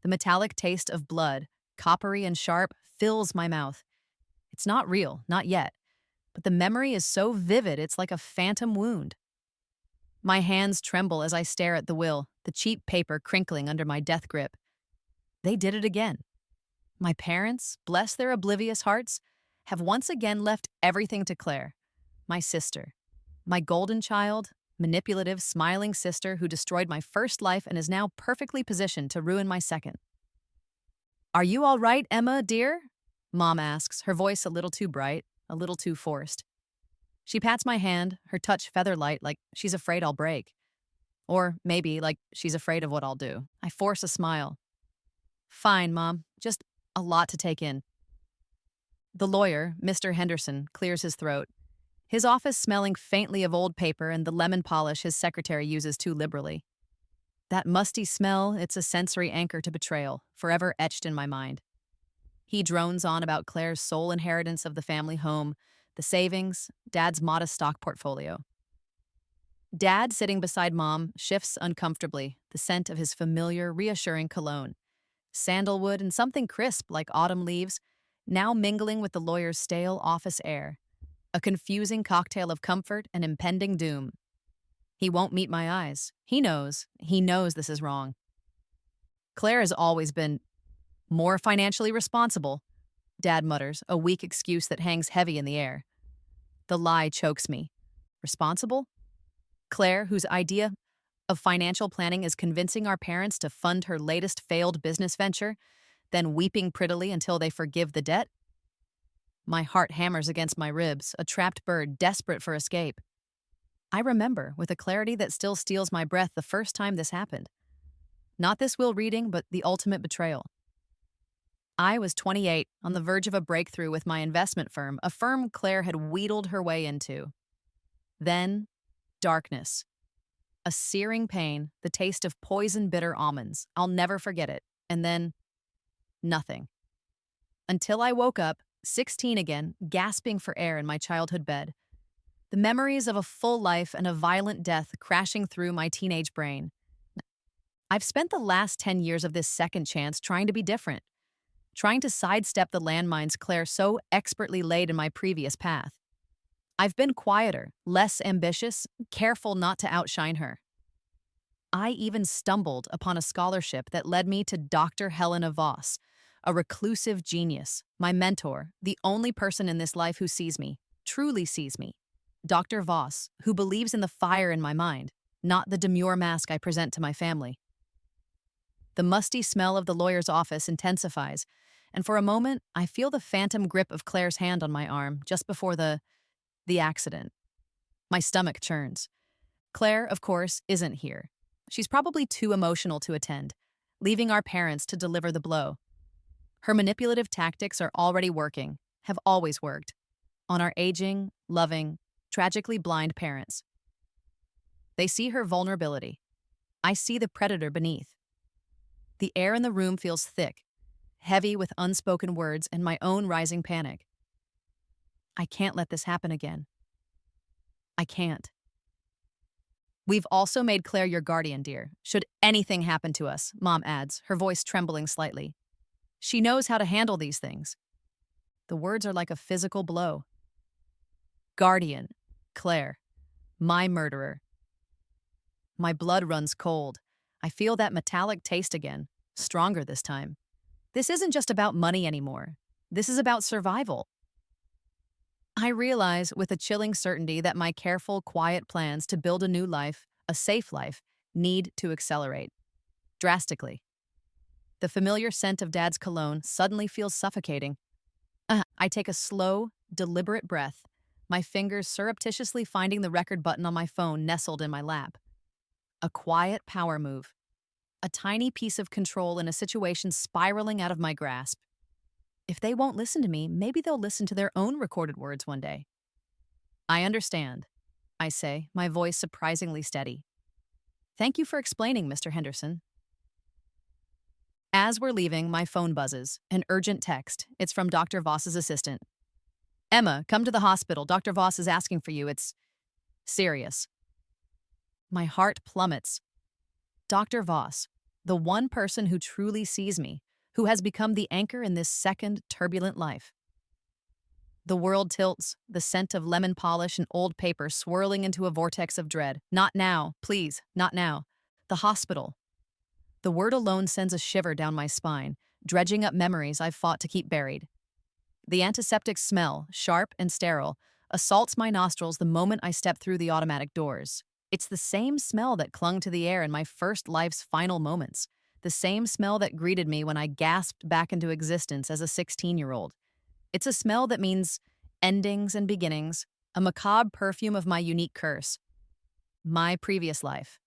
The metallic taste of blood, coppery and sharp, fills my mouth. It's not real, not yet, but the memory is so vivid it's like a phantom wound. My hands tremble as I stare at the will, the cheap paper crinkling under my death grip. They did it again. My parents, bless their oblivious hearts, have once again left everything to Claire, my sister, my golden child, manipulative, smiling sister who destroyed my first life and is now perfectly positioned to ruin my second. Are you all right, Emma, dear? Mom asks, her voice a little too bright, a little too forced. She pats my hand, her touch feather-light, like she's afraid I'll break. Or maybe like she's afraid of what I'll do. I force a smile. Fine, Mom. Just a lot to take in. The lawyer, Mr. Henderson, clears his throat, his office smelling faintly of old paper and the lemon polish his secretary uses too liberally. That musty smell, it's a sensory anchor to betrayal, forever etched in my mind. He drones on about Claire's sole inheritance of the family home, the savings, Dad's modest stock portfolio. Dad, sitting beside Mom, shifts uncomfortably, the scent of his familiar, reassuring cologne. Sandalwood and something crisp like autumn leaves, now mingling with the lawyer's stale office air. A confusing cocktail of comfort and impending doom. He won't meet my eyes. He knows this is wrong. Claire has always been more financially responsible, Dad mutters, a weak excuse that hangs heavy in the air. The lie chokes me. Responsible? Claire, whose idea of financial planning is convincing our parents to fund her latest failed business venture, then weeping prettily until they forgive the debt? My heart hammers against my ribs, a trapped bird desperate for escape. I remember, with a clarity that still steals my breath, the first time this happened. Not this will reading, but the ultimate betrayal. I was 28, on the verge of a breakthrough with my investment firm, a firm Claire had wheedled her way into. Then, darkness. A searing pain, the taste of poison-bitter almonds. I'll never forget it. And then, nothing. Until I woke up, 16 again, gasping for air in my childhood bed. The memories of a full life and a violent death crashing through my teenage brain. I've spent the last 10 years of this second chance trying to be different, trying to sidestep the landmines Claire so expertly laid in my previous path. I've been quieter, less ambitious, careful not to outshine her. I even stumbled upon a scholarship that led me to Dr. Helena Voss, a reclusive genius, my mentor, the only person in this life who sees me, truly sees me. Dr. Voss, who believes in the fire in my mind, not the demure mask I present to my family. The musty smell of the lawyer's office intensifies, and for a moment, I feel the phantom grip of Claire's hand on my arm just before the accident. My stomach churns. Claire, of course, isn't here. She's probably too emotional to attend, leaving our parents to deliver the blow. Her manipulative tactics are already working, have always worked, on our aging, loving, tragically blind parents. They see her vulnerability. I see the predator beneath. The air in the room feels thick, heavy with unspoken words and my own rising panic. I can't let this happen again. I can't. We've also made Claire your guardian, dear. Should anything happen to us, Mom adds, her voice trembling slightly. She knows how to handle these things. The words are like a physical blow. Guardian, Claire, my murderer. My blood runs cold. I feel that metallic taste again, stronger this time. This isn't just about money anymore. This is about survival. I realize with a chilling certainty that my careful, quiet plans to build a new life, a safe life, need to accelerate. Drastically. The familiar scent of Dad's cologne suddenly feels suffocating. I take a slow, deliberate breath, my fingers surreptitiously finding the record button on my phone nestled in my lap. A quiet power move. A tiny piece of control in a situation spiraling out of my grasp. If they won't listen to me, maybe they'll listen to their own recorded words one day. I understand, I say, my voice surprisingly steady. Thank you for explaining, Mr. Henderson. As we're leaving, my phone buzzes. An urgent text. It's from Dr. Voss's assistant. Emma, come to the hospital. Dr. Voss is asking for you. It's serious. My heart plummets. Dr. Voss. The one person who truly sees me, who has become the anchor in this second turbulent life. The world tilts, the scent of lemon polish and old paper swirling into a vortex of dread. Not now, please, not now. The hospital. The word alone sends a shiver down my spine, dredging up memories I've fought to keep buried. The antiseptic smell, sharp and sterile, assaults my nostrils the moment I step through the automatic doors. It's the same smell that clung to the air in my first life's final moments, the same smell that greeted me when I gasped back into existence as a 16-year-old. It's a smell that means endings and beginnings, a macabre perfume of my unique curse. My previous life.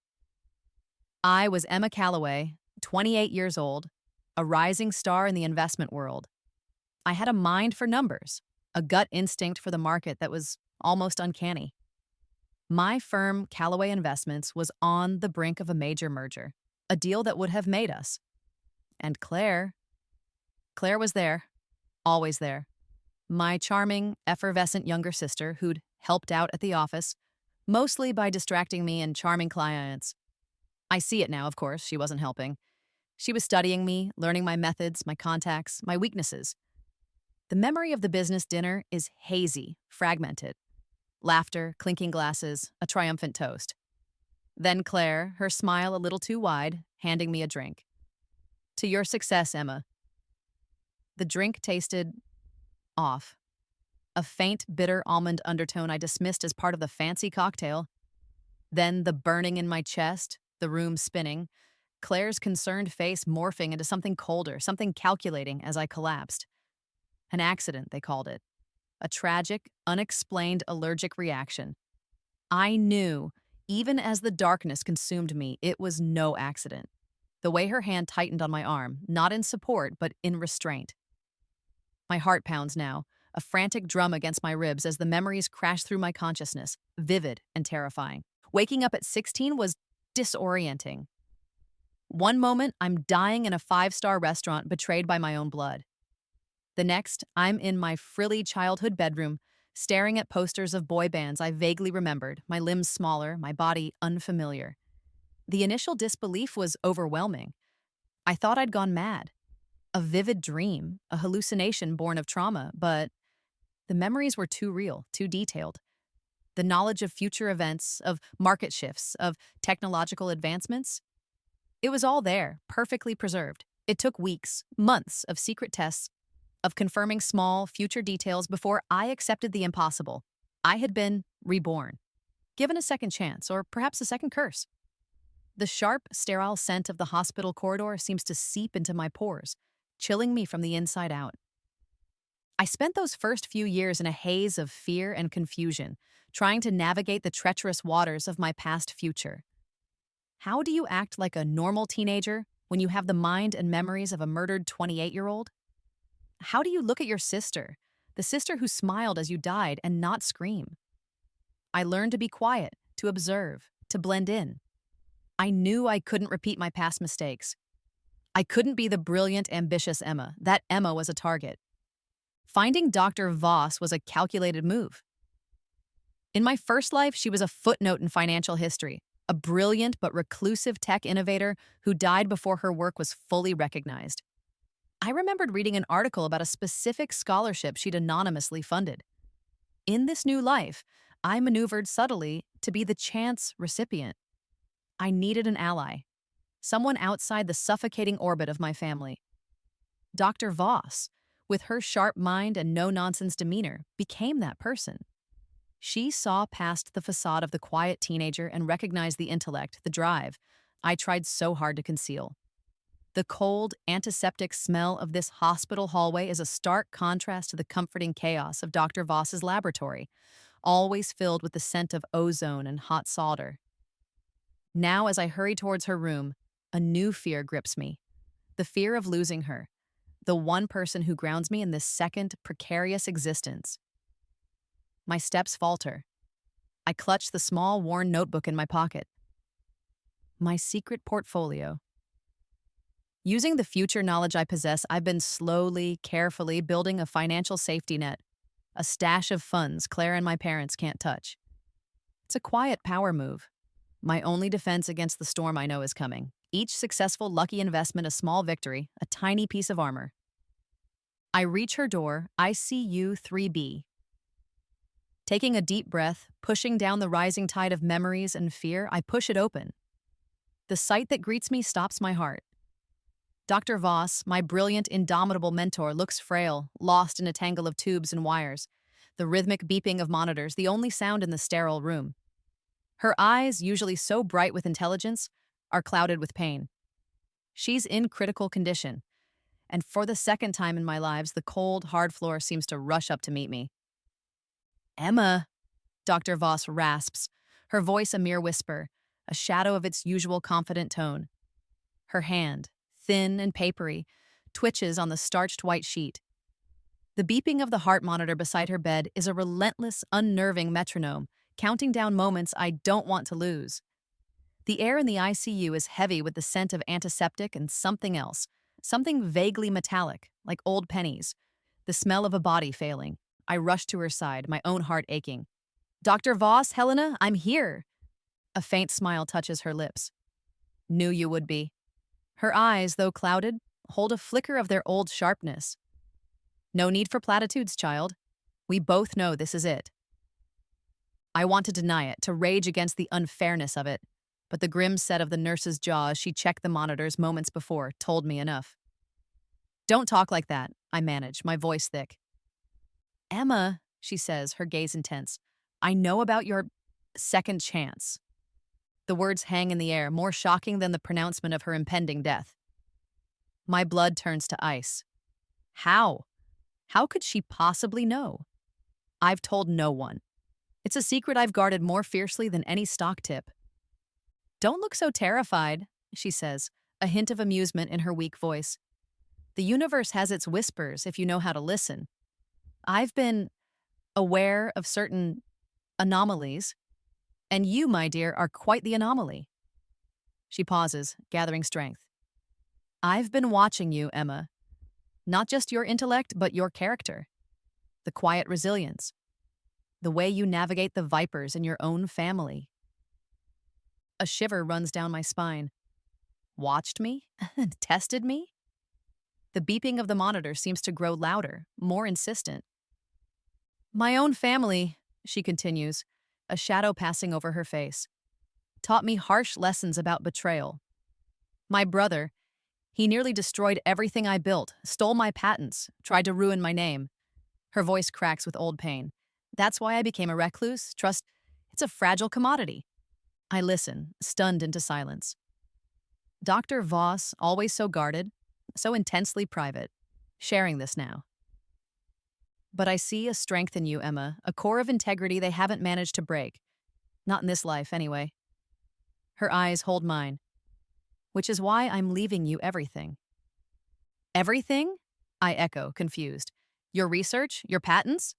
I was Emma Calloway, 28 years old, a rising star in the investment world. I had a mind for numbers, a gut instinct for the market that was almost uncanny. My firm, Calloway Investments, was on the brink of a major merger, a deal that would have made us. And Claire was there, always there. My charming, effervescent younger sister who'd helped out at the office, mostly by distracting me and charming clients. I see it now, of course, she wasn't helping. She was studying me, learning my methods, my contacts, my weaknesses. The memory of the business dinner is hazy, fragmented. Laughter, clinking glasses, a triumphant toast. Then Claire, her smile a little too wide, handing me a drink. To your success, Emma. The drink tasted off. A faint, bitter almond undertone I dismissed as part of the fancy cocktail. Then the burning in my chest, the room spinning, Claire's concerned face morphing into something colder, something calculating as I collapsed. An accident, they called it. A tragic, unexplained allergic reaction. I knew, even as the darkness consumed me, it was no accident. The way her hand tightened on my arm, not in support, but in restraint. My heart pounds now, a frantic drum against my ribs as the memories crash through my consciousness, vivid and terrifying. Waking up at 16 was disorienting. One moment, I'm dying in a 5-star restaurant betrayed by my own blood. The next, I'm in my frilly childhood bedroom, staring at posters of boy bands I vaguely remembered, my limbs smaller, my body unfamiliar. The initial disbelief was overwhelming. I thought I'd gone mad. A vivid dream, a hallucination born of trauma, but the memories were too real, too detailed. The knowledge of future events, of market shifts, of technological advancements, it was all there, perfectly preserved. It took weeks, months of secret tests, of confirming small, future details before I accepted the impossible. I had been reborn, given a second chance, or perhaps a second curse. The sharp, sterile scent of the hospital corridor seems to seep into my pores, chilling me from the inside out. I spent those first few years in a haze of fear and confusion, trying to navigate the treacherous waters of my past future. How do you act like a normal teenager when you have the mind and memories of a murdered 28-year-old? How do you look at your sister, the sister who smiled as you died, and not scream? I learned to be quiet, to observe, to blend in. I knew I couldn't repeat my past mistakes. I couldn't be the brilliant, ambitious Emma. That Emma was a target. Finding Dr. Voss was a calculated move. In my first life, she was a footnote in financial history, a brilliant but reclusive tech innovator who died before her work was fully recognized. I remembered reading an article about a specific scholarship she'd anonymously funded. In this new life, I maneuvered subtly to be the chance recipient. I needed an ally, someone outside the suffocating orbit of my family. Dr. Voss, with her sharp mind and no-nonsense demeanor, became that person. She saw past the facade of the quiet teenager and recognized the intellect, the drive I tried so hard to conceal. The cold, antiseptic smell of this hospital hallway is a stark contrast to the comforting chaos of Dr. Voss's laboratory, always filled with the scent of ozone and hot solder. Now, as I hurry towards her room, a new fear grips me. The fear of losing her, the one person who grounds me in this second, precarious existence. My steps falter. I clutch the small, worn notebook in my pocket. My secret portfolio. Using the future knowledge I possess, I've been slowly, carefully building a financial safety net, a stash of funds Claire and my parents can't touch. It's a quiet power move, my only defense against the storm I know is coming. Each successful lucky investment a small victory, a tiny piece of armor. I reach her door, ICU 3B. Taking a deep breath, pushing down the rising tide of memories and fear, I push it open. The sight that greets me stops my heart. Dr. Voss, my brilliant, indomitable mentor, looks frail, lost in a tangle of tubes and wires, the rhythmic beeping of monitors, the only sound in the sterile room. Her eyes, usually so bright with intelligence, are clouded with pain. She's in critical condition, and for the second time in my lives, the cold, hard floor seems to rush up to meet me. Emma, Dr. Voss rasps, her voice a mere whisper, a shadow of its usual confident tone. Her hand, thin and papery, twitches on the starched white sheet. The beeping of the heart monitor beside her bed is a relentless, unnerving metronome, counting down moments I don't want to lose. The air in the ICU is heavy with the scent of antiseptic and something else, something vaguely metallic, like old pennies. The smell of a body failing. I rush to her side, my own heart aching. Dr. Voss, Helena, I'm here. A faint smile touches her lips. Knew you would be. Her eyes, though clouded, hold a flicker of their old sharpness. No need for platitudes, child. We both know this is it. I want to deny it, to rage against the unfairness of it, but the grim set of the nurse's jaw as she checked the monitors moments before told me enough. Don't talk like that, I manage, my voice thick. Emma, she says, her gaze intense, I know about your second chance. The words hang in the air, more shocking than the pronouncement of her impending death. My blood turns to ice. How? How could she possibly know? I've told no one. It's a secret I've guarded more fiercely than any stock tip. Don't look so terrified, she says, a hint of amusement in her weak voice. The universe has its whispers if you know how to listen. I've been aware of certain anomalies, and you, my dear, are quite the anomaly. She pauses, gathering strength. I've been watching you, Emma. Not just your intellect, but your character. The quiet resilience. The way you navigate the vipers in your own family. A shiver runs down my spine. Watched me? Tested me? The beeping of the monitor seems to grow louder, more insistent. My own family, she continues, a shadow passing over her face, taught me harsh lessons about betrayal. My brother, he nearly destroyed everything I built, stole my patents, tried to ruin my name. Her voice cracks with old pain. That's why I became a recluse. Trust, it's a fragile commodity. I listen, stunned into silence. Dr. Voss, always so guarded, so intensely private, sharing this now. But I see a strength in you, Emma, a core of integrity they haven't managed to break. Not in this life, anyway. Her eyes hold mine. Which is why I'm leaving you everything. Everything? I echo, confused. Your research? Your patents?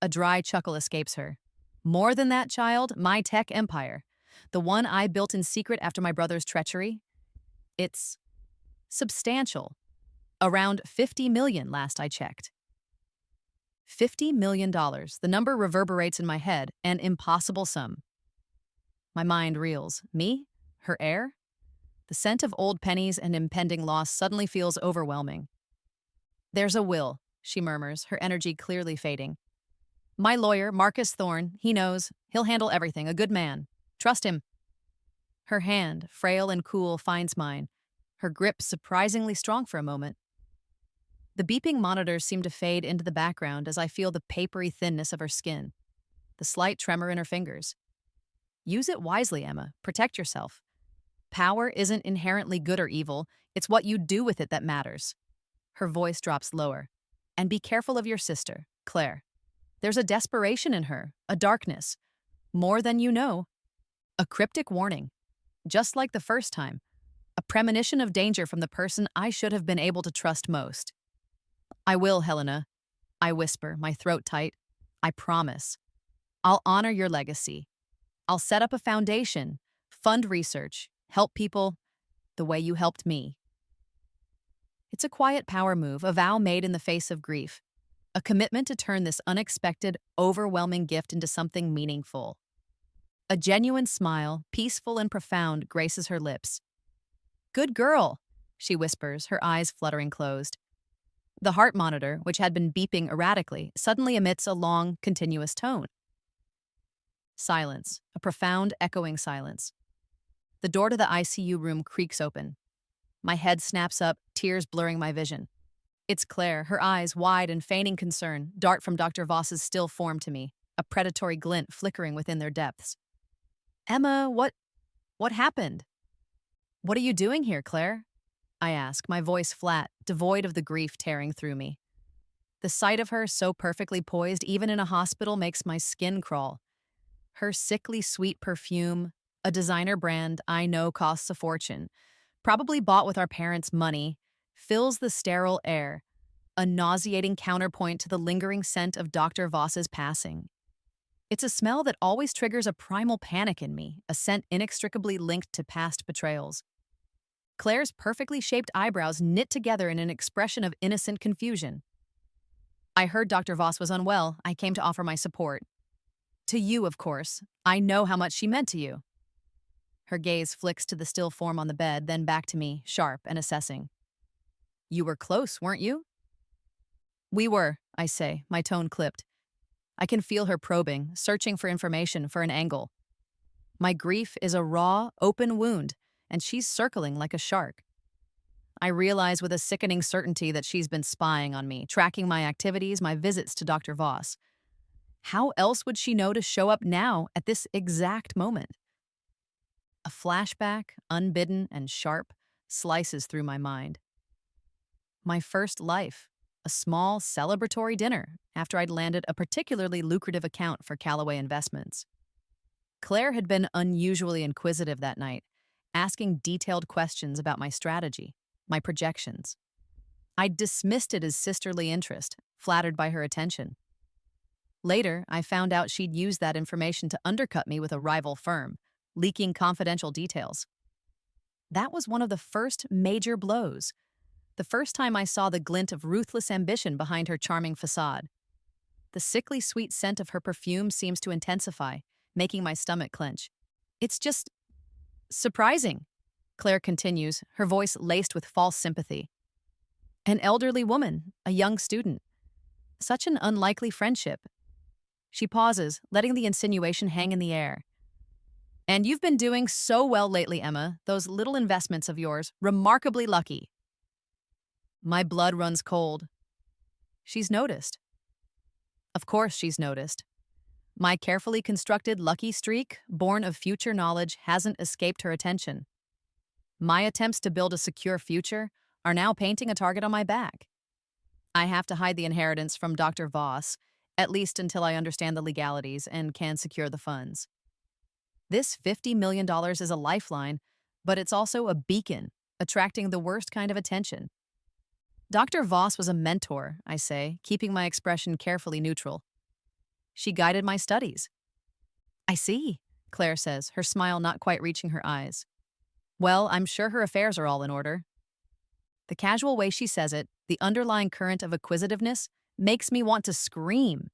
A dry chuckle escapes her. More than that, child, my tech empire. The one I built in secret after my brother's treachery. It's substantial. Around $50 million last I checked. $50 million. The number reverberates in my head, an impossible sum. My mind reels. Me? Her heir? The scent of old pennies and impending loss suddenly feels overwhelming. There's a will, she murmurs, her energy clearly fading. My lawyer, Marcus Thorne, he knows. He'll handle everything, a good man. Trust him. Her hand, frail and cool, finds mine, her grip surprisingly strong for a moment. The beeping monitors seem to fade into the background as I feel the papery thinness of her skin, the slight tremor in her fingers. Use it wisely, Emma. Protect yourself. Power isn't inherently good or evil. It's what you do with it that matters. Her voice drops lower. And be careful of your sister, Claire. There's a desperation in her, a darkness. More than you know. A cryptic warning. Just like the first time. A premonition of danger from the person I should have been able to trust most. I will, Helena. I whisper, my throat tight. I promise. I'll honor your legacy. I'll set up a foundation, fund research, help people the way you helped me. It's a quiet power move, a vow made in the face of grief, a commitment to turn this unexpected, overwhelming gift into something meaningful. A genuine smile, peaceful and profound, graces her lips. Good girl, she whispers, her eyes fluttering closed. The heart monitor, which had been beeping erratically, suddenly emits a long, continuous tone. Silence, a profound, echoing silence. The door to the ICU room creaks open. My head snaps up, tears blurring my vision. It's Claire, her eyes, wide and feigning concern, dart from Dr. Voss's still form to me, a predatory glint flickering within their depths. Emma, what happened? What are you doing here, Claire? I ask, my voice flat, devoid of the grief tearing through me. The sight of her, so perfectly poised, even in a hospital, makes my skin crawl. Her sickly sweet perfume, a designer brand I know costs a fortune, probably bought with our parents' money, fills the sterile air, a nauseating counterpoint to the lingering scent of Dr. Voss's passing. It's a smell that always triggers a primal panic in me, a scent inextricably linked to past betrayals. Claire's perfectly shaped eyebrows knit together in an expression of innocent confusion. I heard Dr. Voss was unwell. I came to offer my support. To you, of course. I know how much she meant to you. Her gaze flicks to the still form on the bed, then back to me, sharp and assessing. You were close, weren't you? We were, I say, my tone clipped. I can feel her probing, searching for information, for an angle. My grief is a raw, open wound, and she's circling like a shark. I realize with a sickening certainty that she's been spying on me, tracking my activities, my visits to Dr. Voss. How else would she know to show up now at this exact moment? A flashback, unbidden and sharp, slices through my mind. My first life, a small celebratory dinner after I'd landed a particularly lucrative account for Callaway Investments. Claire had been unusually inquisitive that night, asking detailed questions about my strategy, my projections. I dismissed it as sisterly interest, flattered by her attention. Later, I found out she'd used that information to undercut me with a rival firm, leaking confidential details. That was one of the first major blows, the first time I saw the glint of ruthless ambition behind her charming facade. The sickly sweet scent of her perfume seems to intensify, making my stomach clench. It's just surprising, Claire continues, her voice laced with false sympathy. An elderly woman, a young student. Such an unlikely friendship. She pauses, letting the insinuation hang in the air. And you've been doing so well lately, Emma. Those little investments of yours, remarkably lucky. My blood runs cold. She's noticed. Of course she's noticed. My carefully constructed lucky streak, born of future knowledge, hasn't escaped her attention. My attempts to build a secure future are now painting a target on my back. I have to hide the inheritance from Dr. Voss, at least until I understand the legalities and can secure the funds. This $50 million is a lifeline, but it's also a beacon, attracting the worst kind of attention. Dr. Voss was a mentor, I say, keeping my expression carefully neutral. She guided my studies. I see, Claire says, her smile not quite reaching her eyes. Well, I'm sure her affairs are all in order. The casual way she says it, the underlying current of acquisitiveness, makes me want to scream.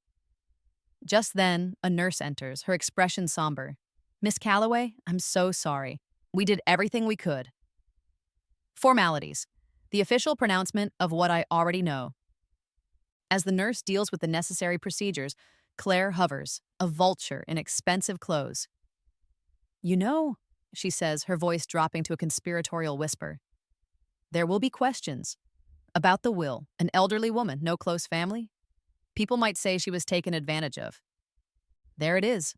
Just then, a nurse enters, her expression somber. Miss Callaway, I'm so sorry. We did everything we could. Formalities. The official pronouncement of what I already know. As the nurse deals with the necessary procedures, Claire hovers, a vulture in expensive clothes. You know, she says, her voice dropping to a conspiratorial whisper. There will be questions. About the will, an elderly woman, no close family. People might say she was taken advantage of. There it is.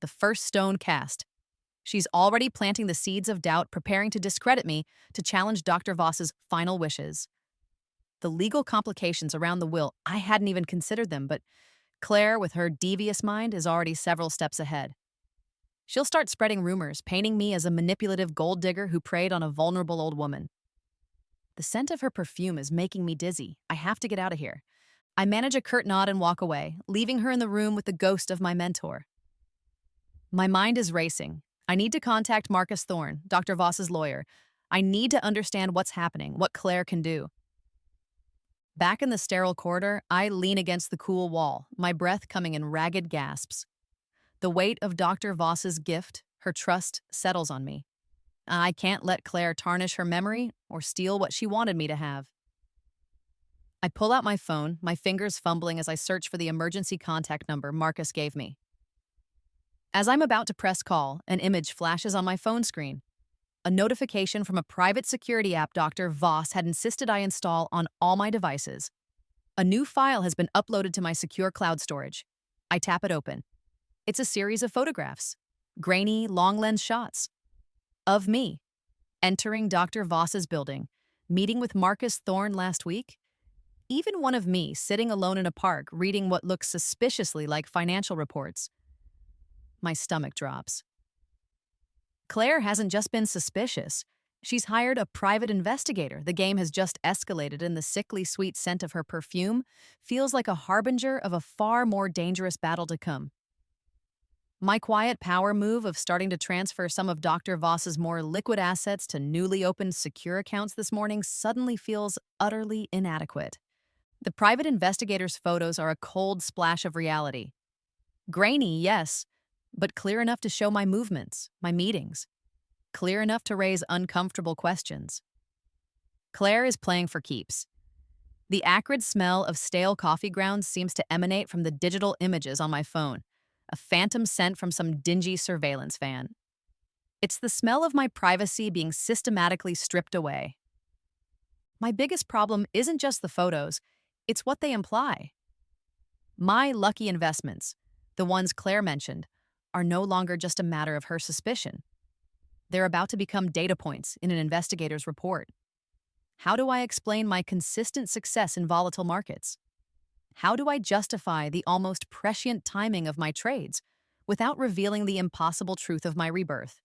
The first stone cast. She's already planting the seeds of doubt, preparing to discredit me, to challenge Dr. Voss's final wishes. The legal complications around the will, I hadn't even considered them, but Claire, with her devious mind, is already several steps ahead. She'll start spreading rumors, painting me as a manipulative gold digger who preyed on a vulnerable old woman. The scent of her perfume is making me dizzy. I have to get out of here. I manage a curt nod and walk away, leaving her in the room with the ghost of my mentor. My mind is racing. I need to contact Marcus Thorne, Dr. Voss's lawyer. I need to understand what's happening, what Claire can do. Back in the sterile corridor, I lean against the cool wall, my breath coming in ragged gasps. The weight of Dr. Voss's gift, her trust, settles on me. I can't let Claire tarnish her memory or steal what she wanted me to have. I pull out my phone, my fingers fumbling as I search for the emergency contact number Marcus gave me. As I'm about to press call, an image flashes on my phone screen. A notification from a private security app Dr. Voss had insisted I install on all my devices. A new file has been uploaded to my secure cloud storage. I tap it open. It's a series of photographs, grainy, long lens shots of me entering Dr. Voss's building, meeting with Marcus Thorne last week. Even one of me sitting alone in a park reading what looks suspiciously like financial reports. My stomach drops. Claire hasn't just been suspicious. She's hired a private investigator. The game has just escalated, and the sickly sweet scent of her perfume feels like a harbinger of a far more dangerous battle to come. My quiet power move of starting to transfer some of Dr. Voss's more liquid assets to newly opened secure accounts this morning suddenly feels utterly inadequate. The private investigator's photos are a cold splash of reality. Grainy, yes, but clear enough to show my movements, my meetings. Clear enough to raise uncomfortable questions. Claire is playing for keeps. The acrid smell of stale coffee grounds seems to emanate from the digital images on my phone, a phantom scent from some dingy surveillance van. It's the smell of my privacy being systematically stripped away. My biggest problem isn't just the photos, it's what they imply. My lucky investments, the ones Claire mentioned, are no longer just a matter of her suspicion. They're about to become data points in an investigator's report. How do I explain my consistent success in volatile markets? How do I justify the almost prescient timing of my trades without revealing the impossible truth of my rebirth?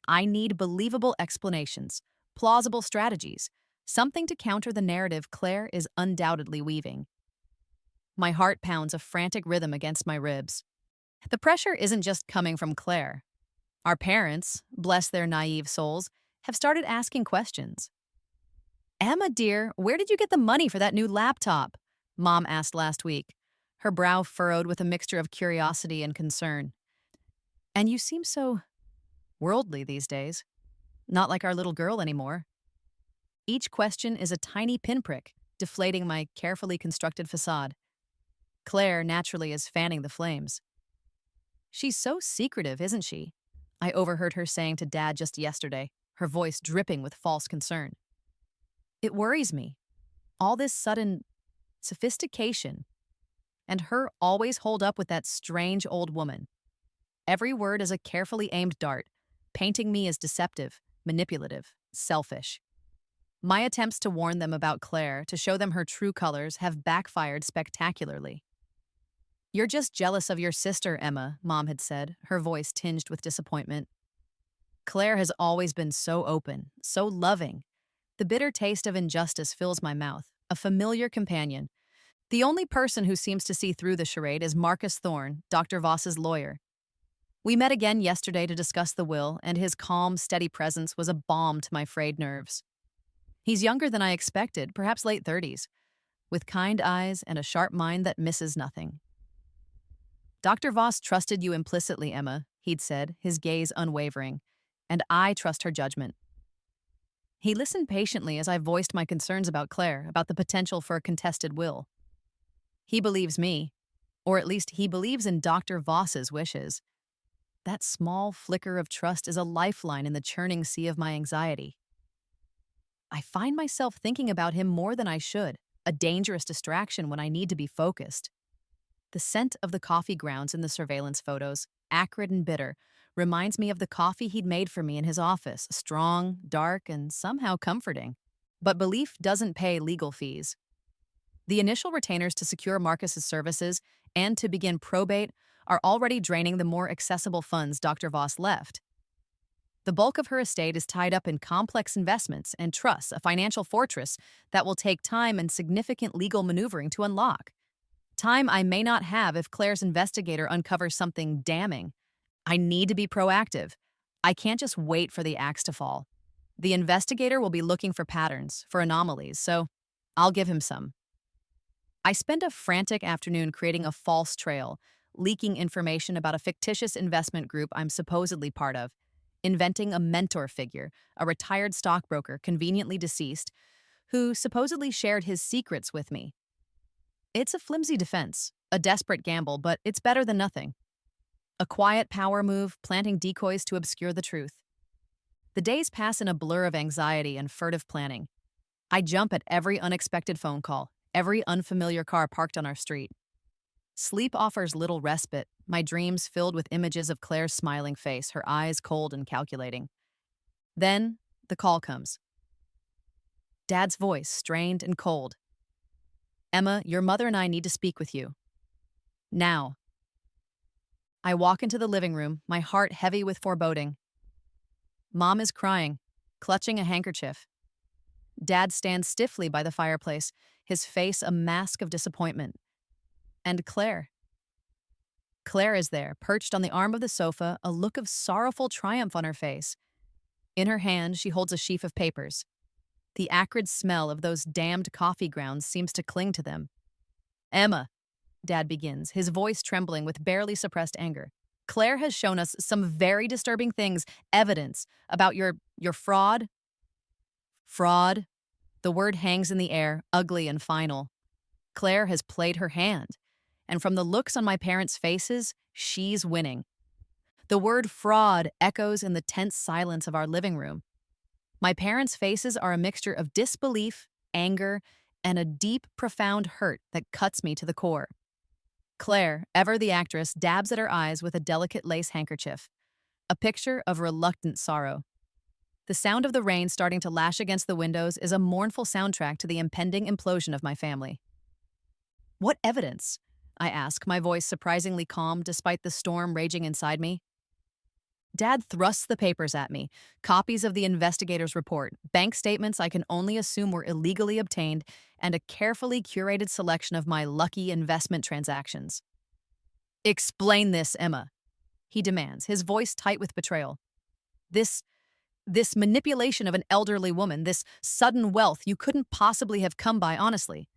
I need believable explanations, plausible strategies, something to counter the narrative Claire is undoubtedly weaving. My heart pounds a frantic rhythm against my ribs. The pressure isn't just coming from Claire. Our parents, bless their naive souls, have started asking questions. "Emma, dear, where did you get the money for that new laptop?" Mom asked last week, her brow furrowed with a mixture of curiosity and concern. "And you seem so worldly these days. Not like our little girl anymore." Each question is a tiny pinprick, deflating my carefully constructed facade. Claire naturally is fanning the flames. "She's so secretive, isn't she?" I overheard her saying to Dad just yesterday, her voice dripping with false concern. It worries me. All this sudden sophistication, and her always holed up with that strange old woman. Every word is a carefully aimed dart, painting me as deceptive, manipulative, selfish. My attempts to warn them about Claire, to show them her true colors, have backfired spectacularly. "You're just jealous of your sister, Emma," Mom had said, her voice tinged with disappointment. Claire has always been so open, so loving. The bitter taste of injustice fills my mouth, a familiar companion. The only person who seems to see through the charade is Marcus Thorne, Dr. Voss's lawyer. We met again yesterday to discuss the will, and his calm, steady presence was a balm to my frayed nerves. He's younger than I expected, perhaps late 30s, with kind eyes and a sharp mind that misses nothing. "Dr. Voss trusted you implicitly, Emma," he'd said, his gaze unwavering, "and I trust her judgment." He listened patiently as I voiced my concerns about Claire, about the potential for a contested will. He believes me, or at least he believes in Dr. Voss's wishes. That small flicker of trust is a lifeline in the churning sea of my anxiety. I find myself thinking about him more than I should, a dangerous distraction when I need to be focused. The scent of the coffee grounds in the surveillance photos, acrid and bitter, reminds me of the coffee he'd made for me in his office, strong, dark, and somehow comforting. But belief doesn't pay legal fees. The initial retainers to secure Marcus's services and to begin probate are already draining the more accessible funds Dr. Voss left. The bulk of her estate is tied up in complex investments and trusts, a financial fortress that will take time and significant legal maneuvering to unlock. Time I may not have if Claire's investigator uncovers something damning. I need to be proactive. I can't just wait for the axe to fall. The investigator will be looking for patterns, for anomalies, so I'll give him some. I spend a frantic afternoon creating a false trail, leaking information about a fictitious investment group I'm supposedly part of. inventing a mentor figure, a retired stockbroker conveniently deceased, who supposedly shared his secrets with me. It's a flimsy defense, a desperate gamble, but it's better than nothing. A quiet power move, planting decoys to obscure the truth. The days pass in a blur of anxiety and furtive planning. I jump at every unexpected phone call, every unfamiliar car parked on our street. Sleep offers little respite, my dreams filled with images of Claire's smiling face, her eyes cold and calculating. Then, the call comes. Dad's voice, strained and cold. "Emma, your mother and I need to speak with you. Now." I walk into the living room, my heart heavy with foreboding. Mom is crying, clutching a handkerchief. Dad stands stiffly by the fireplace, his face a mask of disappointment. And Claire. Claire is there, perched on the arm of the sofa, a look of sorrowful triumph on her face. In her hand, she holds a sheaf of papers. The acrid smell of those damned coffee grounds seems to cling to them. "Emma," Dad begins, his voice trembling with barely suppressed anger. "Claire has shown us some very disturbing things, evidence about your fraud." Fraud. The word hangs in the air, ugly and final. Claire has played her hand. And from the looks on my parents' faces, she's winning. The word fraud echoes in the tense silence of our living room. My parents' faces are a mixture of disbelief, anger, and a deep, profound hurt that cuts me to the core. Claire, ever the actress, dabs at her eyes with a delicate lace handkerchief, a picture of reluctant sorrow. The sound of the rain starting to lash against the windows is a mournful soundtrack to the impending implosion of my family. "What evidence?" I ask, my voice surprisingly calm despite the storm raging inside me. Dad thrusts the papers at me, copies of the investigator's report, bank statements I can only assume were illegally obtained, and a carefully curated selection of my lucky investment transactions. "Explain this, Emma," he demands, his voice tight with betrayal. This manipulation of an elderly woman, this sudden wealth you couldn't possibly have come by honestly."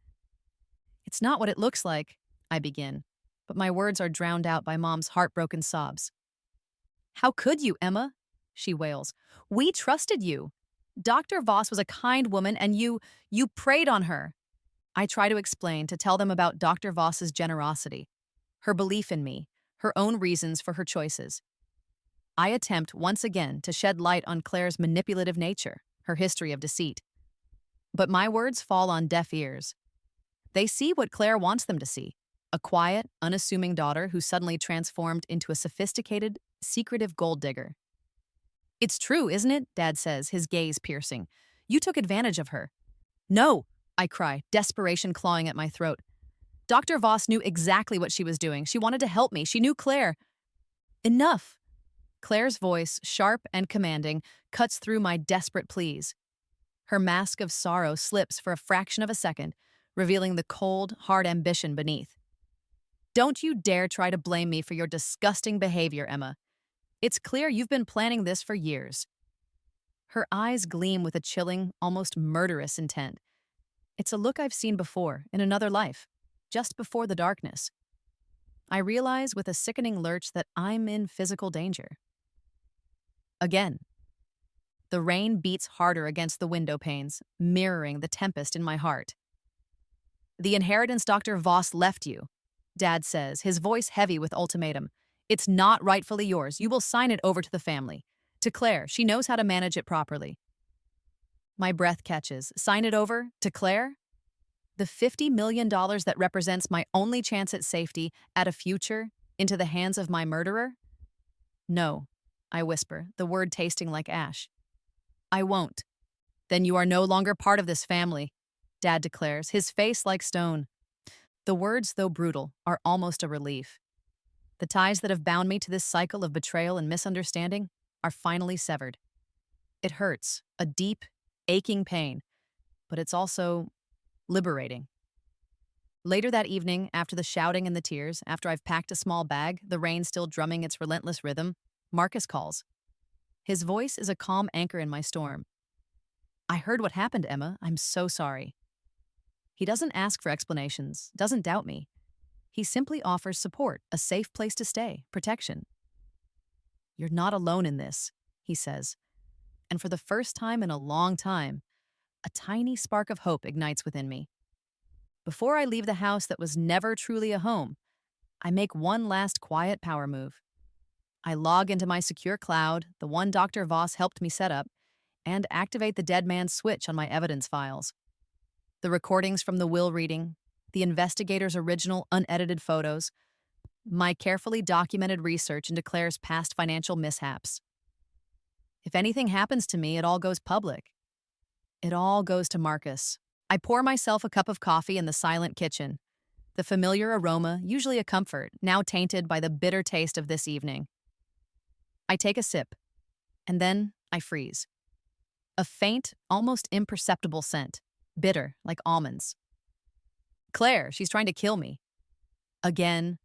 "It's not what it looks like," I begin, but my words are drowned out by Mom's heartbroken sobs. "How could you, Emma?" she wails. "We trusted you. Dr. Voss was a kind woman and you preyed on her." I try to explain, to tell them about Dr. Voss's generosity, her belief in me, her own reasons for her choices. I attempt once again to shed light on Claire's manipulative nature, her history of deceit. But my words fall on deaf ears. They see what Claire wants them to see, a quiet, unassuming daughter who suddenly transformed into a sophisticated, secretive gold digger. "It's true, isn't it?" Dad says, his gaze piercing. "You took advantage of her." "No," I cry, desperation clawing at my throat. "Dr. Voss knew exactly what she was doing. She wanted to help me. She knew Claire." "Enough." Claire's voice, sharp and commanding, cuts through my desperate pleas. Her mask of sorrow slips for a fraction of a second, revealing the cold, hard ambition beneath. "Don't you dare try to blame me for your disgusting behavior, Emma. It's clear you've been planning this for years." Her eyes gleam with a chilling, almost murderous intent. It's a look I've seen before, in another life, just before the darkness. I realize with a sickening lurch that I'm in physical danger. Again. The rain beats harder against the window panes, mirroring the tempest in my heart. "The inheritance Dr. Voss left you," Dad says, his voice heavy with ultimatum. "It's not rightfully yours. You will sign it over to the family. To Claire, she knows how to manage it properly." My breath catches. Sign it over? To Claire? The $50 million that represents my only chance at safety, at a future, into the hands of my murderer? "No," I whisper, the word tasting like ash. "I won't." "Then you are no longer part of this family," Dad declares, his face like stone. The words, though brutal, are almost a relief. The ties that have bound me to this cycle of betrayal and misunderstanding are finally severed. It hurts, a deep, aching pain, but it's also liberating. Later that evening, after the shouting and the tears, after I've packed a small bag, the rain still drumming its relentless rhythm, Marcus calls. His voice is a calm anchor in my storm. "I heard what happened, Emma. I'm so sorry." He doesn't ask for explanations, doesn't doubt me. He simply offers support, a safe place to stay, protection. "You're not alone in this," he says. And for the first time in a long time, a tiny spark of hope ignites within me. Before I leave the house that was never truly a home, I make one last quiet power move. I log into my secure cloud, the one Dr. Voss helped me set up, and activate the dead man's switch on my evidence files. The recordings from the will reading, the investigator's original unedited photos, my carefully documented research into Claire's past financial mishaps. If anything happens to me, it all goes public. It all goes to Marcus. I pour myself a cup of coffee in the silent kitchen. The familiar aroma, usually a comfort, now tainted by the bitter taste of this evening. I take a sip, and then I freeze. A faint, almost imperceptible scent, bitter, like almonds. Claire, she's trying to kill me. Again.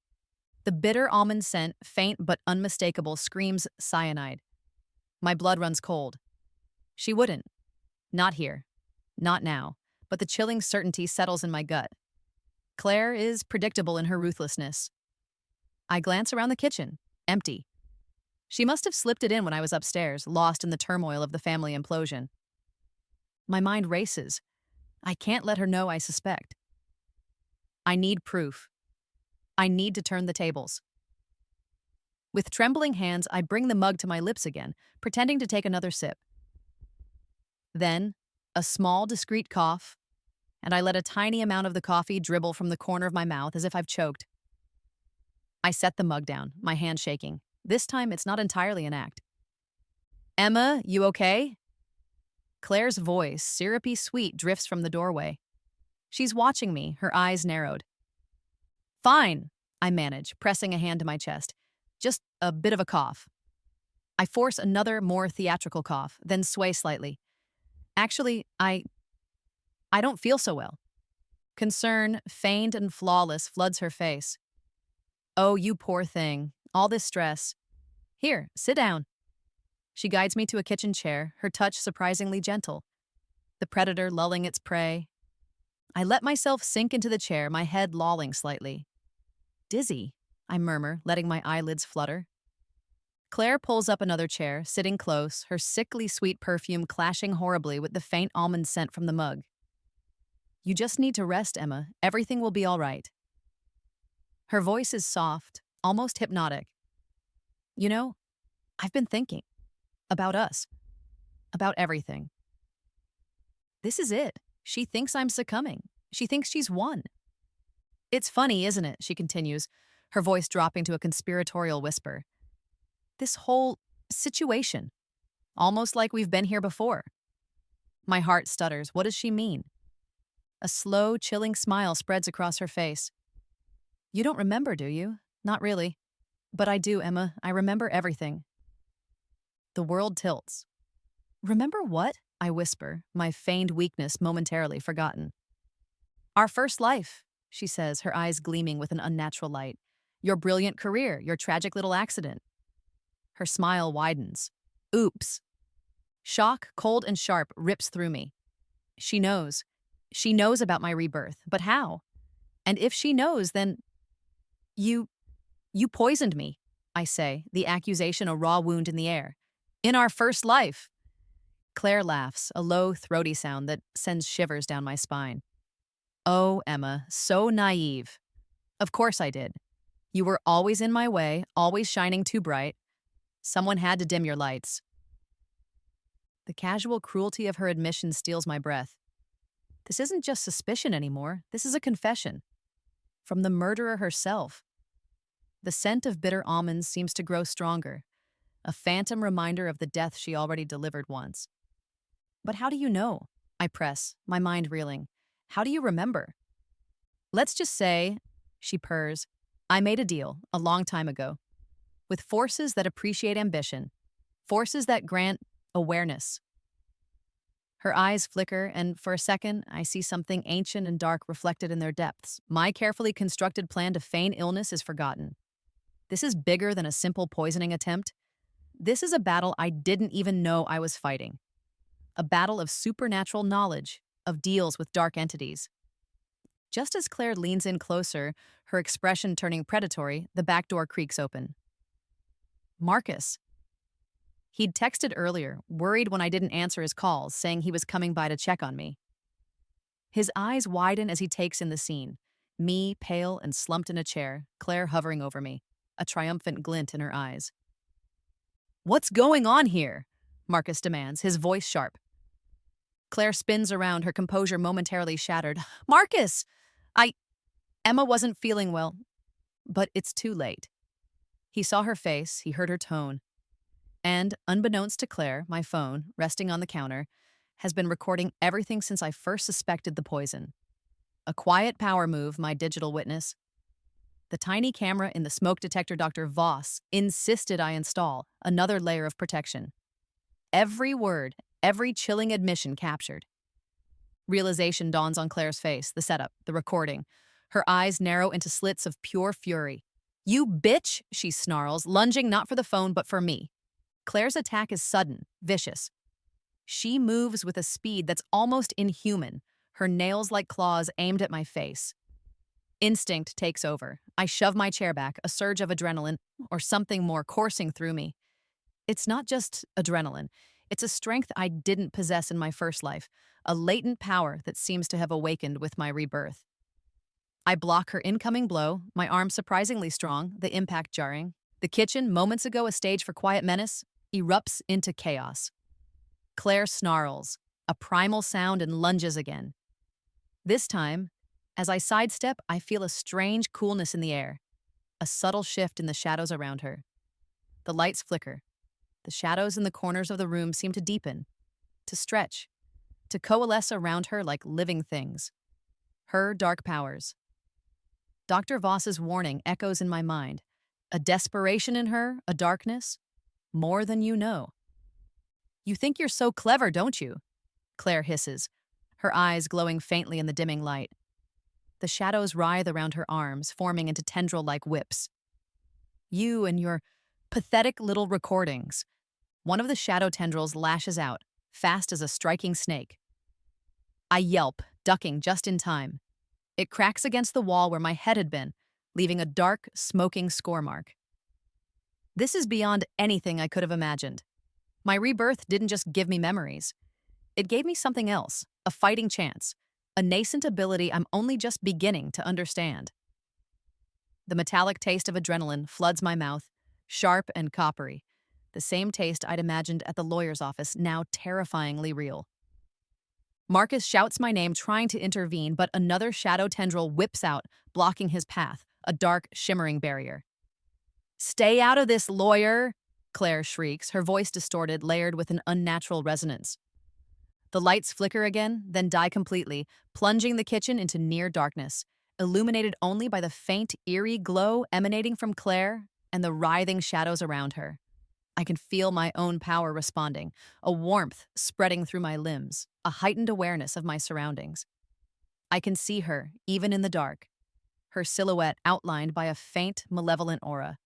The bitter almond scent, faint but unmistakable, screams cyanide. My blood runs cold. She wouldn't. Not here. Not now. But the chilling certainty settles in my gut. Claire is predictable in her ruthlessness. I glance around the kitchen. Empty. She must have slipped it in when I was upstairs, lost in the turmoil of the family implosion. My mind races. I can't let her know I suspect. I need proof. I need to turn the tables. With trembling hands, I bring the mug to my lips again, pretending to take another sip. Then, a small, discreet cough, and I let a tiny amount of the coffee dribble from the corner of my mouth as if I've choked. I set the mug down, my hand shaking. This time, it's not entirely an act. Emma, you okay? Claire's voice, syrupy sweet, drifts from the doorway. She's watching me, her eyes narrowed. Fine, I manage, pressing a hand to my chest. Just a bit of a cough. I force another, more theatrical cough, then sway slightly. Actually, I don't feel so well. Concern, feigned and flawless, floods her face. Oh, you poor thing. All this stress. Here, sit down. She guides me to a kitchen chair, her touch surprisingly gentle. The predator lulling its prey. I let myself sink into the chair, my head lolling slightly. Dizzy, I murmur, letting my eyelids flutter. Claire pulls up another chair, sitting close, her sickly sweet perfume clashing horribly with the faint almond scent from the mug. You just need to rest, Emma. Everything will be all right. Her voice is soft, almost hypnotic. You know, I've been thinking about us, about everything. This is it. She thinks I'm succumbing. She thinks she's won. It's funny, isn't it? She continues, her voice dropping to a conspiratorial whisper. This whole situation, almost like we've been here before. My heart stutters. What does she mean? A slow, chilling smile spreads across her face. You don't remember, do you? Not really. But I do, Emma. I remember everything. The world tilts. Remember what? I whisper, my feigned weakness momentarily forgotten. Our first life, she says, her eyes gleaming with an unnatural light. Your brilliant career, your tragic little accident. Her smile widens. Oops. Shock, cold and sharp, rips through me. She knows. She knows about my rebirth, but how? And if she knows, then... You poisoned me, I say, the accusation a raw wound in the air. In our first life. Claire laughs, a low, throaty sound that sends shivers down my spine. Oh, Emma, so naive. Of course I did. You were always in my way, always shining too bright. Someone had to dim your lights. The casual cruelty of her admission steals my breath. This isn't just suspicion anymore. This is a confession. From the murderer herself. The scent of bitter almonds seems to grow stronger, a phantom reminder of the death she already delivered once. But how do you know? I press, my mind reeling. How do you remember? Let's just say, she purrs, I made a deal a long time ago with forces that appreciate ambition, forces that grant awareness. Her eyes flicker, and for a second, I see something ancient and dark reflected in their depths. My carefully constructed plan to feign illness is forgotten. This is bigger than a simple poisoning attempt. This is a battle I didn't even know I was fighting. A battle of supernatural knowledge, of deals with dark entities. Just as Claire leans in closer, her expression turning predatory, the back door creaks open. Marcus. He'd texted earlier, worried when I didn't answer his calls, saying he was coming by to check on me. His eyes widen as he takes in the scene. Me, pale and slumped in a chair, Claire hovering over me, a triumphant glint in her eyes. "What's going on here?" Marcus demands, his voice sharp. Claire spins around, her composure momentarily shattered. "Marcus! I... Emma wasn't feeling well, but it's too late." He saw her face, he heard her tone. And, unbeknownst to Claire, my phone, resting on the counter, has been recording everything since I first suspected the poison. A quiet power move, my digital witness. The tiny camera in the smoke detector Dr. Voss insisted I install, another layer of protection. Every word, every chilling admission captured. Realization dawns on Claire's face, the setup, the recording. Her eyes narrow into slits of pure fury. "You bitch," she snarls, lunging not for the phone but for me. Claire's attack is sudden, vicious. She moves with a speed that's almost inhuman, her nails like claws aimed at my face. Instinct takes over. I shove my chair back, a surge of adrenaline, or something more, coursing through me. It's not just adrenaline. It's a strength I didn't possess in my first life, a latent power that seems to have awakened with my rebirth. I block her incoming blow, my arm surprisingly strong, the impact jarring. The kitchen, moments ago a stage for quiet menace, erupts into chaos. Claire snarls, a primal sound, and lunges again. This time, as I sidestep, I feel a strange coolness in the air, a subtle shift in the shadows around her. The lights flicker. The shadows in the corners of the room seem to deepen, to stretch, to coalesce around her like living things. Her dark powers. Dr. Voss's warning echoes in my mind. A desperation in her, a darkness. More than you know. "You think you're so clever, don't you?" Claire hisses, her eyes glowing faintly in the dimming light. The shadows writhe around her arms, forming into tendril-like whips. "You and your pathetic little recordings." One of the shadow tendrils lashes out, fast as a striking snake. I yelp, ducking just in time. It cracks against the wall where my head had been, leaving a dark, smoking score mark. This is beyond anything I could have imagined. My rebirth didn't just give me memories. It gave me something else, a fighting chance, a nascent ability I'm only just beginning to understand. The metallic taste of adrenaline floods my mouth, sharp and coppery, the same taste I'd imagined at the lawyer's office, now terrifyingly real. Marcus shouts my name, trying to intervene, but another shadow tendril whips out, blocking his path, a dark, shimmering barrier. "Stay out of this, lawyer!" Claire shrieks, her voice distorted, layered with an unnatural resonance. The lights flicker again, then die completely, plunging the kitchen into near darkness, illuminated only by the faint, eerie glow emanating from Claire and the writhing shadows around her. I can feel my own power responding, a warmth spreading through my limbs, a heightened awareness of my surroundings. I can see her, even in the dark, her silhouette outlined by a faint, malevolent aura.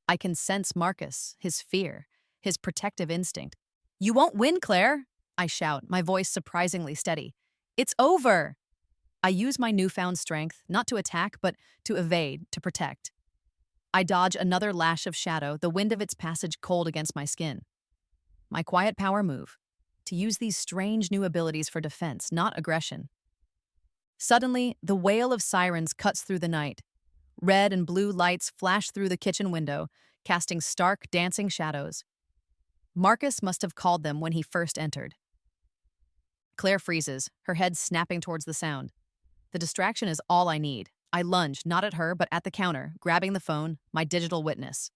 I can sense Marcus, his fear, his protective instinct. "You won't win, Claire!" I shout, my voice surprisingly steady. "It's over!" I use my newfound strength, not to attack, but to evade, to protect. I dodge another lash of shadow, the wind of its passage cold against my skin. My quiet power move, to use these strange new abilities for defense, not aggression. Suddenly, the wail of sirens cuts through the night. Red and blue lights flash through the kitchen window, casting stark, dancing shadows. Marcus must have called them when he first entered. Claire freezes, her head snapping towards the sound. The distraction is all I need. I lunge, not at her, but at the counter, grabbing the phone, my digital witness.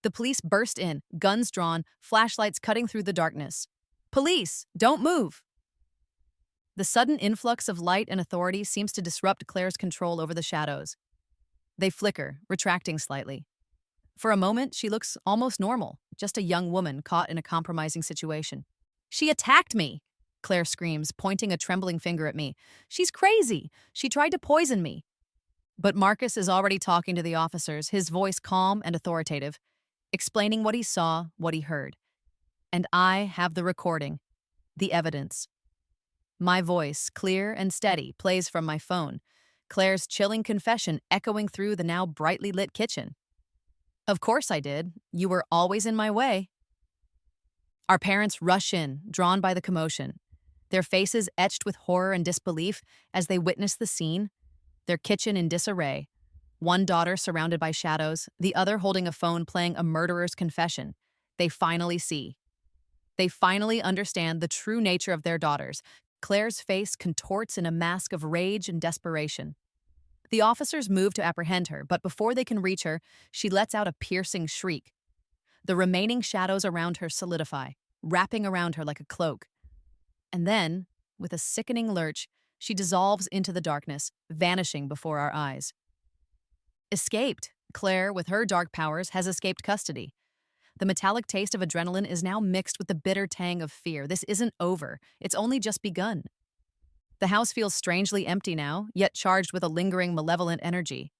The police burst in, guns drawn, flashlights cutting through the darkness. "Police! Don't move!" The sudden influx of light and authority seems to disrupt Claire's control over the shadows. They flicker, retracting slightly. For a moment, she looks almost normal, just a young woman caught in a compromising situation. "She attacked me!" Claire screams, pointing a trembling finger at me. "She's crazy! She tried to poison me!" But Marcus is already talking to the officers, his voice calm and authoritative, explaining what he saw, what he heard. And I have the recording, the evidence. My voice, clear and steady, plays from my phone, Claire's chilling confession echoing through the now brightly lit kitchen. "Of course I did. You were always in my way." Our parents rush in, drawn by the commotion, their faces etched with horror and disbelief as they witness the scene, their kitchen in disarray, one daughter surrounded by shadows, the other holding a phone playing a murderer's confession. They finally see. They finally understand the true nature of their daughters. Claire's face contorts in a mask of rage and desperation. The officers move to apprehend her, but before they can reach her, she lets out a piercing shriek. The remaining shadows around her solidify, wrapping around her like a cloak. And then, with a sickening lurch, she dissolves into the darkness, vanishing before our eyes. Escaped! Claire, with her dark powers, has escaped custody. The metallic taste of adrenaline is now mixed with the bitter tang of fear. This isn't over. It's only just begun. The house feels strangely empty now, yet charged with a lingering, malevolent energy.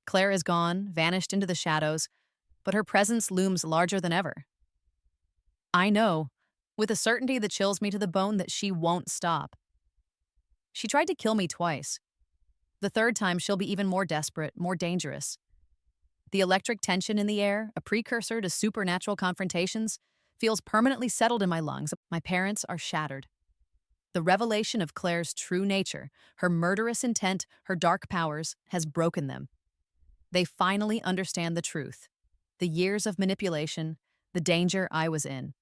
Claire is gone, vanished into the shadows, but her presence looms larger than ever. I know, with a certainty that chills me to the bone, that she won't stop. She tried to kill me twice. The third time, she'll be even more desperate, more dangerous. The electric tension in the air, a precursor to supernatural confrontations, feels permanently settled in my lungs. My parents are shattered. The revelation of Claire's true nature, her murderous intent, her dark powers, has broken them. They finally understand the truth, the years of manipulation, the danger I was in.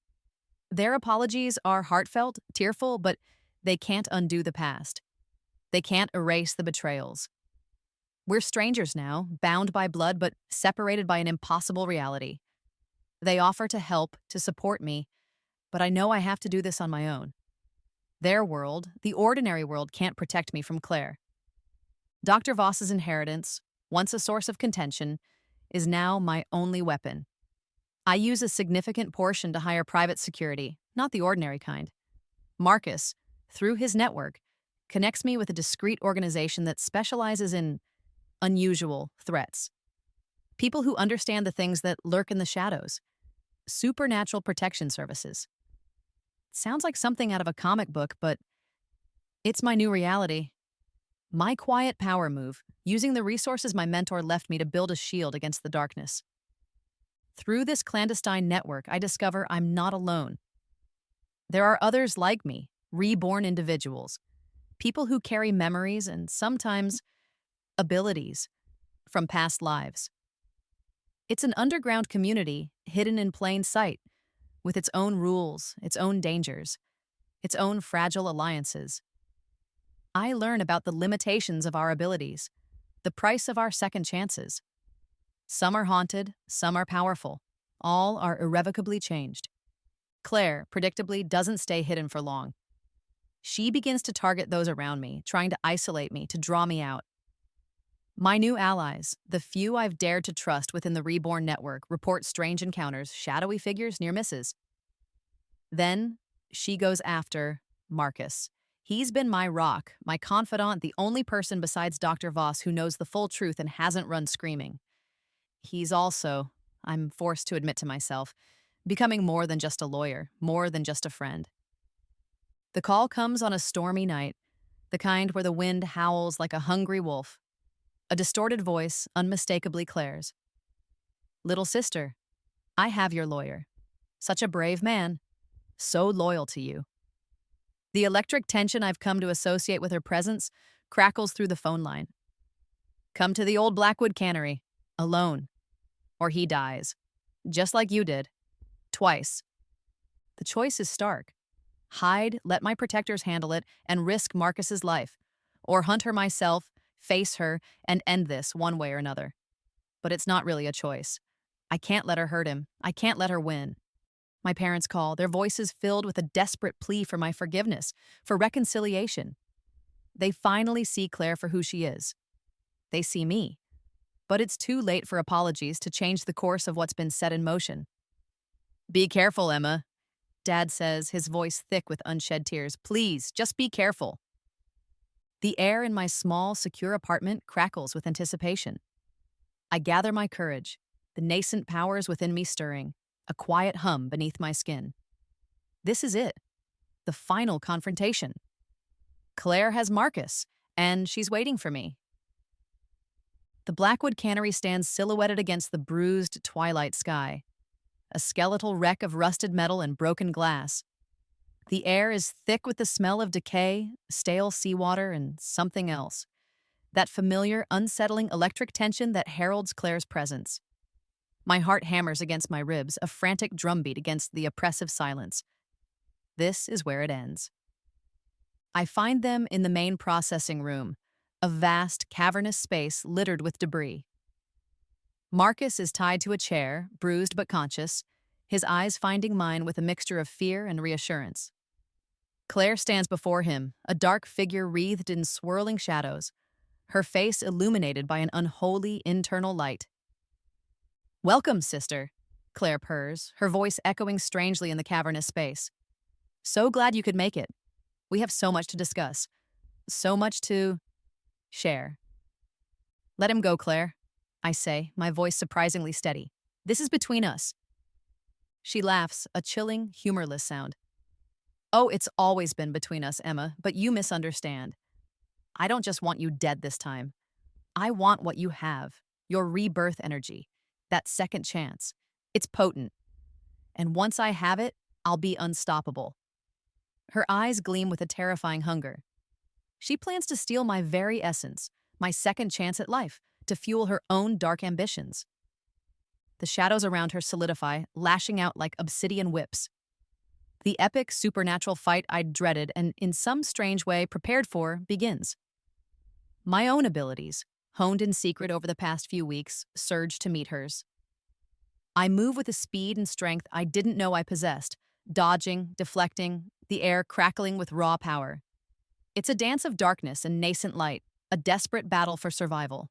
Their apologies are heartfelt, tearful, but they can't undo the past. They can't erase the betrayals. We're strangers now, bound by blood, but separated by an impossible reality. They offer to help, to support me, but I know I have to do this on my own. Their world, the ordinary world, can't protect me from Claire. Dr. Voss's inheritance, once a source of contention, is now my only weapon. I use a significant portion to hire private security, not the ordinary kind. Marcus, through his network, connects me with a discreet organization that specializes in unusual threats. People who understand the things that lurk in the shadows. Supernatural protection services. Sounds like something out of a comic book, but it's my new reality. My quiet power move, using the resources my mentor left me to build a shield against the darkness. Through this clandestine network, I discover I'm not alone. There are others like me, reborn individuals, people who carry memories and sometimes abilities from past lives. It's an underground community hidden in plain sight, with its own rules, its own dangers, its own fragile alliances. I learn about the limitations of our abilities, the price of our second chances. Some are haunted, some are powerful. All are irrevocably changed. Claire, predictably, doesn't stay hidden for long. She begins to target those around me, trying to isolate me, to draw me out. My new allies, the few I've dared to trust within the Reborn network, report strange encounters, shadowy figures, near misses. Then, she goes after Marcus. He's been my rock, my confidant, the only person besides Dr. Voss who knows the full truth and hasn't run screaming. He's also, I'm forced to admit to myself, becoming more than just a lawyer, more than just a friend. The call comes on a stormy night, the kind where the wind howls like a hungry wolf. A distorted voice, unmistakably Claire's. Little sister, I have your lawyer. Such a brave man. So loyal to you. The electric tension I've come to associate with her presence crackles through the phone line. Come to the old Blackwood cannery, alone, or he dies, just like you did, twice. The choice is stark. Hide, let my protectors handle it, and risk Marcus's life, or hunt her myself, face her, and end this one way or another. But it's not really a choice. I can't let her hurt him. I can't let her win. My parents call, their voices filled with a desperate plea for my forgiveness, for reconciliation. They finally see Claire for who she is. They see me. But it's too late for apologies to change the course of what's been set in motion. Be careful, Emma, Dad says, his voice thick with unshed tears. Please, just be careful. The air in my small, secure apartment crackles with anticipation. I gather my courage, the nascent powers within me stirring, a quiet hum beneath my skin. This is it, the final confrontation. Claire has Marcus, and she's waiting for me. The Blackwood cannery stands silhouetted against the bruised twilight sky. a skeletal wreck of rusted metal and broken glass. The air is thick with the smell of decay, stale seawater, and something else. That familiar, unsettling electric tension that heralds Claire's presence. My heart hammers against my ribs, a frantic drumbeat against the oppressive silence. This is where it ends. I find them in the main processing room, a vast, cavernous space littered with debris. Marcus is tied to a chair, bruised but conscious, his eyes finding mine with a mixture of fear and reassurance. Claire stands before him, a dark figure wreathed in swirling shadows, her face illuminated by an unholy internal light. "Welcome, sister," Claire purrs, her voice echoing strangely in the cavernous space. "So glad you could make it. We have so much to discuss. So much to share." "Let him go, Claire," I say, my voice surprisingly steady. "This is between us." She laughs, a chilling, humorless sound. "Oh, it's always been between us, Emma, but you misunderstand. I don't just want you dead this time. I want what you have, your rebirth energy, that second chance. It's potent. And once I have it, I'll be unstoppable." Her eyes gleam with a terrifying hunger. She plans to steal my very essence, my second chance at life, to fuel her own dark ambitions. The shadows around her solidify, lashing out like obsidian whips. The epic supernatural fight I'd dreaded and, in some strange way, prepared for, begins. My own abilities, honed in secret over the past few weeks, surge to meet hers. I move with a speed and strength I didn't know I possessed, dodging, deflecting, the air crackling with raw power. It's a dance of darkness and nascent light, a desperate battle for survival.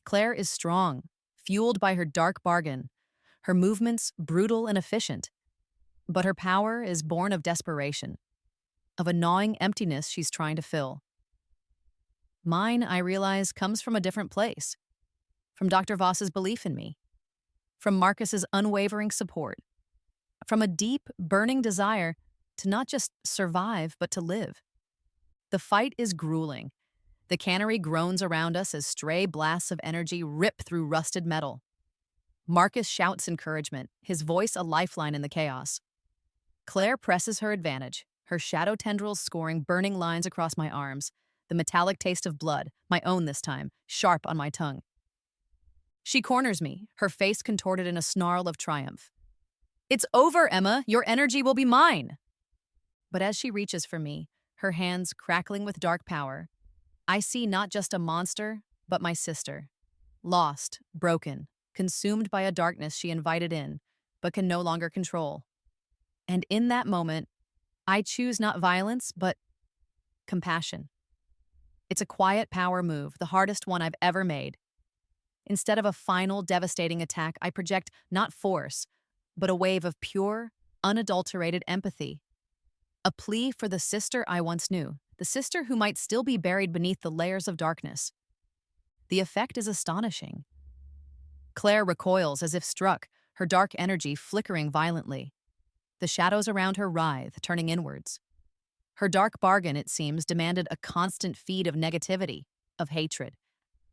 Claire is strong, fueled by her dark bargain, her movements brutal and efficient. But her power is born of desperation, of a gnawing emptiness she's trying to fill. Mine, I realize, comes from a different place. From Dr. Voss's belief in me. From Marcus's unwavering support. From a deep, burning desire to not just survive, but to live. The fight is grueling. The cannery groans around us as stray blasts of energy rip through rusted metal. Marcus shouts encouragement, his voice a lifeline in the chaos. Claire presses her advantage, her shadow tendrils scoring burning lines across my arms, the metallic taste of blood, my own this time, sharp on my tongue. She corners me, her face contorted in a snarl of triumph. "It's over, Emma. Your energy will be mine." But as she reaches for me, her hands crackling with dark power, I see not just a monster, but my sister. Lost, broken, consumed by a darkness she invited in, but can no longer control. And in that moment, I choose not violence, but compassion. It's a quiet power move, the hardest one I've ever made. Instead of a final, devastating attack, I project not force, but a wave of pure, unadulterated empathy. A plea for the sister I once knew, the sister who might still be buried beneath the layers of darkness. The effect is astonishing. Claire recoils as if struck, her dark energy flickering violently. The shadows around her writhe, turning inwards. Her dark bargain, it seems, demanded a constant feed of negativity, of hatred.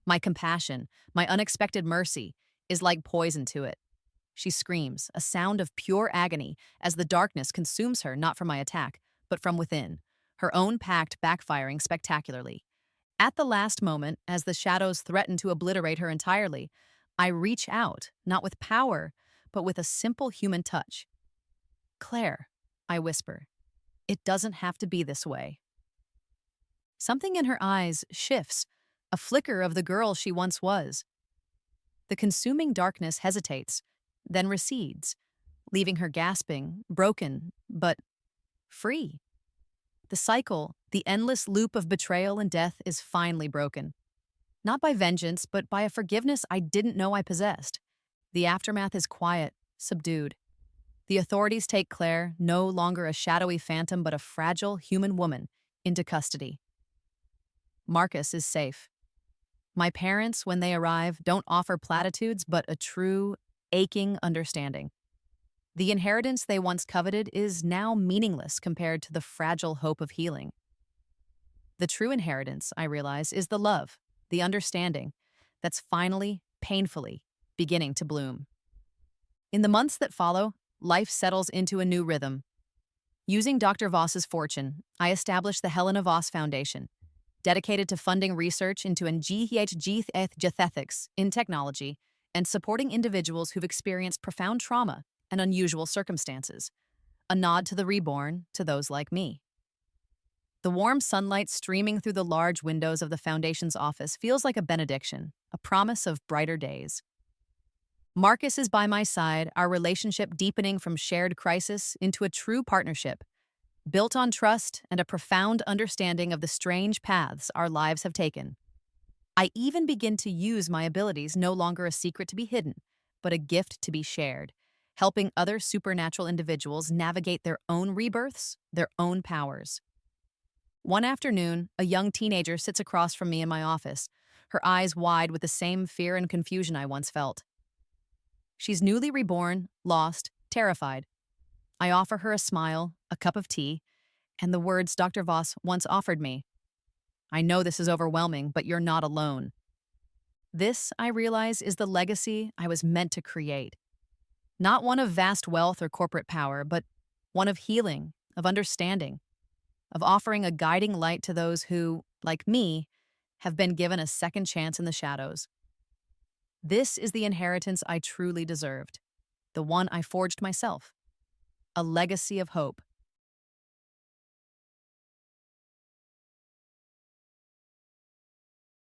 My compassion, my unexpected mercy, is like poison to it. She screams, a sound of pure agony, as the darkness consumes her not from my attack, but from within, her own pact backfiring spectacularly. At the last moment, as the shadows threaten to obliterate her entirely, I reach out, not with power, but with a simple human touch. "Claire," I whisper, "it doesn't have to be this way." Something in her eyes shifts, a flicker of the girl she once was. The consuming darkness hesitates, then recedes, leaving her gasping, broken, but free. The cycle, the endless loop of betrayal and death is finally broken. Not by vengeance, but by a forgiveness I didn't know I possessed. The aftermath is quiet, subdued. The authorities take Claire, no longer a shadowy phantom but a fragile human woman, into custody. Marcus is safe. My parents, when they arrive, don't offer platitudes but a true, aching understanding. The inheritance they once coveted is now meaningless compared to the fragile hope of healing. The true inheritance, I realize, is the love, the understanding, that's finally, painfully, beginning to bloom. In the months that follow, life settles into a new rhythm. Using Dr. Voss's fortune, I established the Helena Voss Foundation, dedicated to funding research into ethics in technology and supporting individuals who've experienced profound trauma and unusual circumstances. A nod to the reborn, to those like me. The warm sunlight streaming through the large windows of the Foundation's office feels like a benediction, a promise of brighter days. Marcus is by my side, our relationship deepening from shared crisis into a true partnership, built on trust and a profound understanding of the strange paths our lives have taken. I even begin to use my abilities no longer a secret to be hidden, but a gift to be shared, helping other supernatural individuals navigate their own rebirths, their own powers. One afternoon, a young teenager sits across from me in my office, her eyes wide with the same fear and confusion I once felt. She's newly reborn, lost, terrified. I offer her a smile, a cup of tea, and the words Dr. Voss once offered me. I know this is overwhelming, but you're not alone. This, I realize, is the legacy I was meant to create. Not one of vast wealth or corporate power, but one of healing, of understanding, of offering a guiding light to those who, like me, have been given a second chance in the shadows. This is the inheritance I truly deserved, the one I forged myself, a legacy of hope,